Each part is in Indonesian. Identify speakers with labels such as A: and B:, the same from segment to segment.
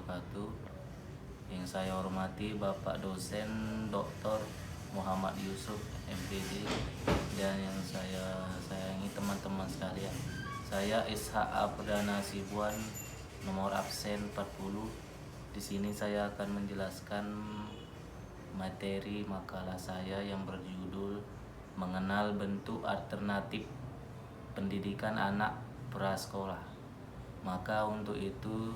A: wabarakatuh. Yang saya hormati Bapak dosen Dr. Muhammad Yusuf MPD, dan yang saya sayangi teman-teman sekalian. Saya Ishak Perdana Sibuan, nomor absen 40. Di sini saya akan menjelaskan materi makalah saya yang berjudul Mengenal Bentuk Alternatif Pendidikan Anak Prasekolah. Maka untuk itu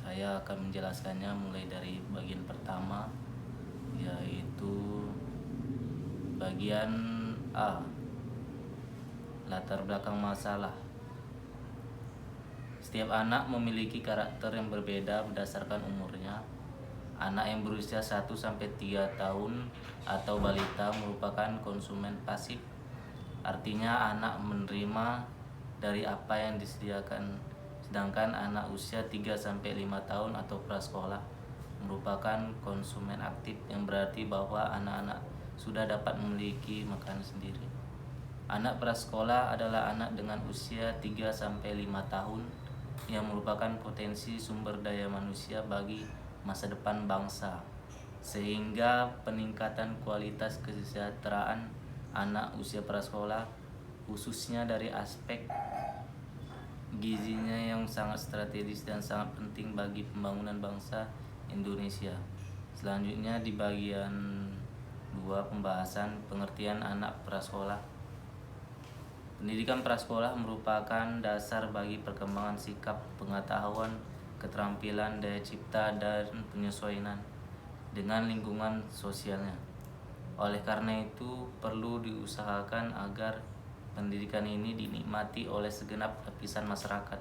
A: saya akan menjelaskannya mulai dari bagian pertama, yaitu bagian A, latar belakang masalah. Setiap anak memiliki karakter yang berbeda berdasarkan umurnya. Anak yang berusia 1-3 tahun atau balita merupakan konsumen pasif. Artinya anak menerima dari apa yang disediakan. Sedangkan anak usia 3-5 tahun atau prasekolah merupakan konsumen aktif, yang berarti bahwa anak-anak sudah dapat memiliki makanan sendiri. Anak prasekolah adalah anak dengan usia 3-5 tahun yang merupakan potensi sumber daya manusia bagi masa depan bangsa, sehingga peningkatan kualitas kesejahteraan anak usia prasekolah, khususnya dari aspek gizinya yang sangat strategis dan sangat penting bagi pembangunan bangsa Indonesia. Selanjutnya di bagian 2, pembahasan pengertian anak prasekolah. Pendidikan prasekolah merupakan dasar bagi perkembangan sikap, pengetahuan, keterampilan, daya cipta, dan penyesuaian dengan lingkungan sosialnya. Oleh karena itu, perlu diusahakan agar pendidikan ini dinikmati oleh segenap lapisan masyarakat.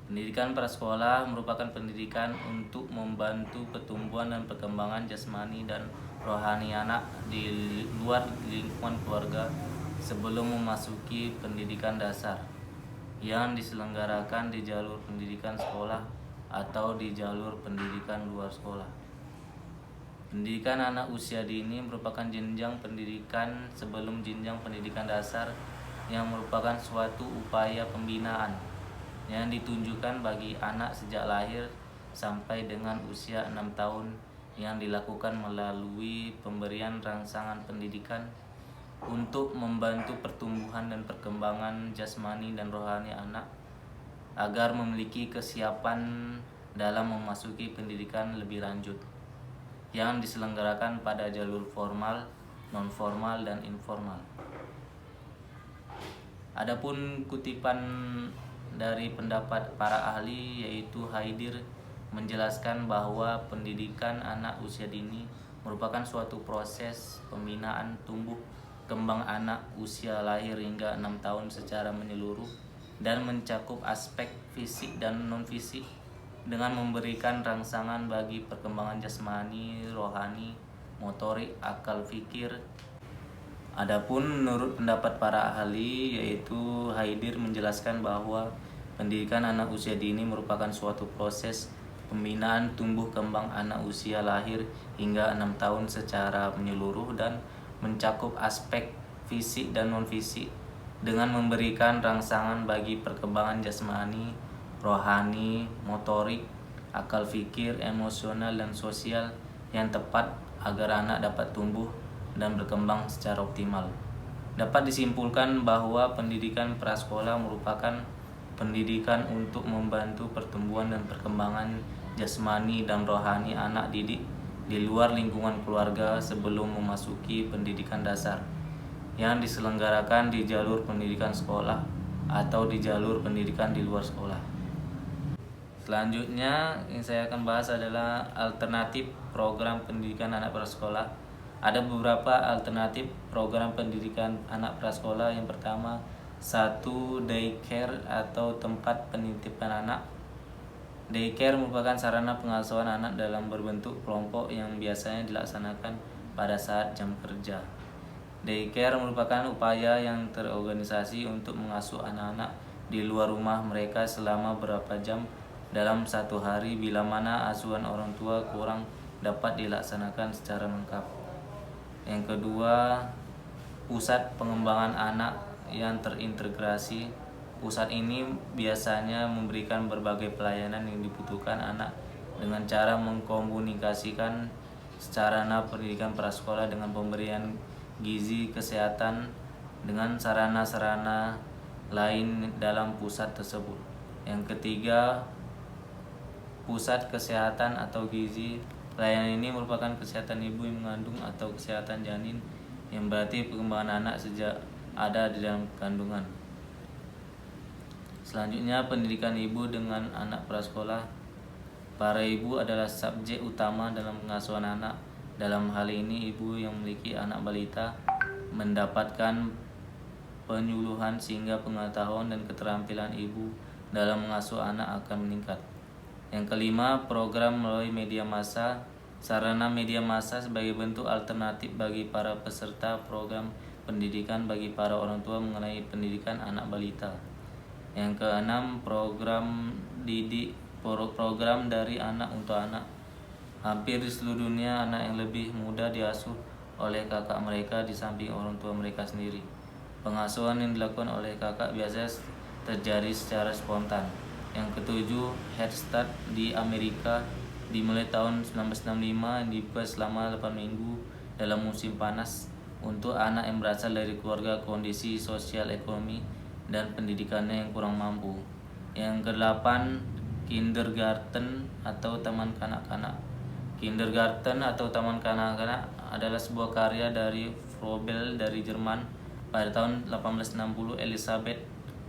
A: Pendidikan prasekolah merupakan pendidikan untuk membantu pertumbuhan dan perkembangan jasmani dan rohani anak di luar lingkungan keluarga sebelum memasuki pendidikan dasar yang diselenggarakan di jalur pendidikan sekolah atau di jalur pendidikan luar sekolah. Pendidikan anak usia dini merupakan jenjang pendidikan sebelum jenjang pendidikan dasar, yang merupakan suatu upaya pembinaan yang ditunjukkan bagi anak sejak lahir sampai dengan usia 6 tahun, yang dilakukan melalui pemberian rangsangan pendidikan untuk membantu pertumbuhan dan perkembangan jasmani dan rohani anak agar memiliki kesiapan dalam memasuki pendidikan lebih lanjut yang diselenggarakan pada jalur formal, non-formal, dan informal. Adapun kutipan dari pendapat para ahli, yaitu Haidir menjelaskan bahwa pendidikan anak usia dini merupakan suatu proses pembinaan tumbuh kembang anak usia lahir hingga 6 tahun secara menyeluruh dan mencakup aspek fisik dan non-fisik, dengan memberikan rangsangan bagi perkembangan jasmani, rohani, motorik, akal fikir. Adapun menurut pendapat para ahli, yaitu Haidir menjelaskan bahwa pendidikan anak usia dini merupakan suatu proses pembinaan tumbuh kembang anak usia lahir hingga 6 tahun secara menyeluruh dan mencakup aspek fisik dan non-fisik, dengan memberikan rangsangan bagi perkembangan jasmani, rohani, motorik, akal fikir, emosional, dan sosial yang tepat agar anak dapat tumbuh dan berkembang secara optimal. Dapat disimpulkan bahwa pendidikan prasekolah merupakan pendidikan untuk membantu pertumbuhan dan perkembangan jasmani dan rohani anak didik di luar lingkungan keluarga sebelum memasuki pendidikan dasar yang diselenggarakan di jalur pendidikan sekolah atau di jalur pendidikan di luar sekolah. Selanjutnya yang saya akan bahas adalah alternatif program pendidikan anak prasekolah. Ada beberapa alternatif program pendidikan anak prasekolah. Yang pertama, 1. Daycare atau tempat penitipan anak. Daycare merupakan sarana pengasuhan anak dalam berbentuk kelompok yang biasanya dilaksanakan pada saat jam kerja. Daycare merupakan upaya yang terorganisasi untuk mengasuh anak-anak di luar rumah mereka selama beberapa jam dalam satu hari, bila mana asuhan orang tua kurang dapat dilaksanakan secara lengkap. Yang kedua, pusat pengembangan anak yang terintegrasi. Pusat ini biasanya memberikan berbagai pelayanan yang dibutuhkan anak dengan cara mengkomunikasikan sarana pendidikan prasekolah dengan pemberian gizi, kesehatan, dengan sarana-sarana lain dalam pusat tersebut. Yang ketiga, pusat kesehatan atau gizi. Pelayanan ini merupakan kesehatan ibu yang mengandung atau kesehatan janin, yang berarti perkembangan anak sejak ada di dalam kandungan. Selanjutnya, pendidikan ibu dengan anak prasekolah. Para ibu adalah subjek utama dalam pengasuhan anak. Dalam hal ini, ibu yang memiliki anak balita mendapatkan penyuluhan sehingga pengetahuan dan keterampilan ibu dalam mengasuh anak akan meningkat. Yang kelima, program melalui media massa. Sarana media massa sebagai bentuk alternatif bagi para peserta program pendidikan bagi para orang tua mengenai pendidikan anak balita. Yang keenam, program dari anak untuk anak. Hampir di seluruh dunia, anak yang lebih muda diasuh oleh kakak mereka di samping orang tua mereka sendiri. Pengasuhan yang dilakukan oleh kakak biasanya terjadi secara spontan. Yang ketujuh, Head Start di Amerika dimulai tahun 1965 yang dibuka selama 8 minggu dalam musim panas untuk anak yang berasal dari keluarga kondisi sosial ekonomi dan pendidikannya yang kurang mampu. Yang kedelapan, Kindergarten atau taman kanak-kanak. Kindergarten atau taman kanak-kanak adalah sebuah karya dari Froebel dari Jerman. Pada tahun 1860, Elizabeth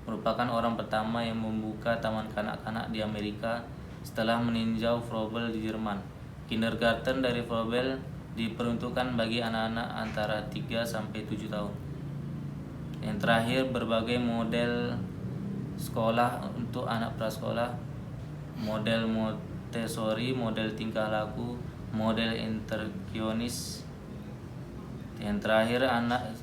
A: merupakan orang pertama yang membuka taman kanak-kanak di Amerika setelah meninjau Froebel di Jerman. Kindergarten dari Froebel diperuntukkan bagi anak-anak antara 3 sampai 7 tahun. Yang terakhir, berbagai model sekolah untuk anak prasekolah. Model Montessori, model tingkah laku, model interkionis. Yang terakhir, anak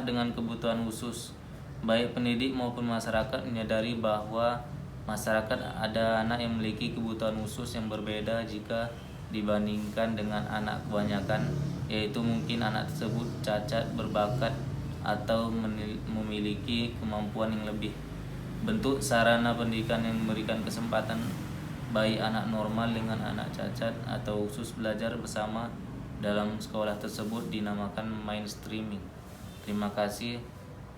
A: dengan kebutuhan khusus. Baik pendidik maupun masyarakat menyadari bahwa masyarakat ada anak yang memiliki kebutuhan khusus yang berbeda jika dibandingkan dengan anak kebanyakan, yaitu mungkin anak tersebut cacat, berbakat, atau memiliki kemampuan yang lebih. Bentuk sarana pendidikan yang memberikan kesempatan baik anak normal dengan anak cacat atau khusus belajar bersama dalam sekolah tersebut dinamakan mainstreaming. Terima kasih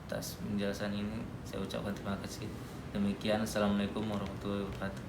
A: atas penjelasan ini. Saya ucapkan terima kasih. Demikian, Assalamualaikum warahmatullahi wabarakatuh.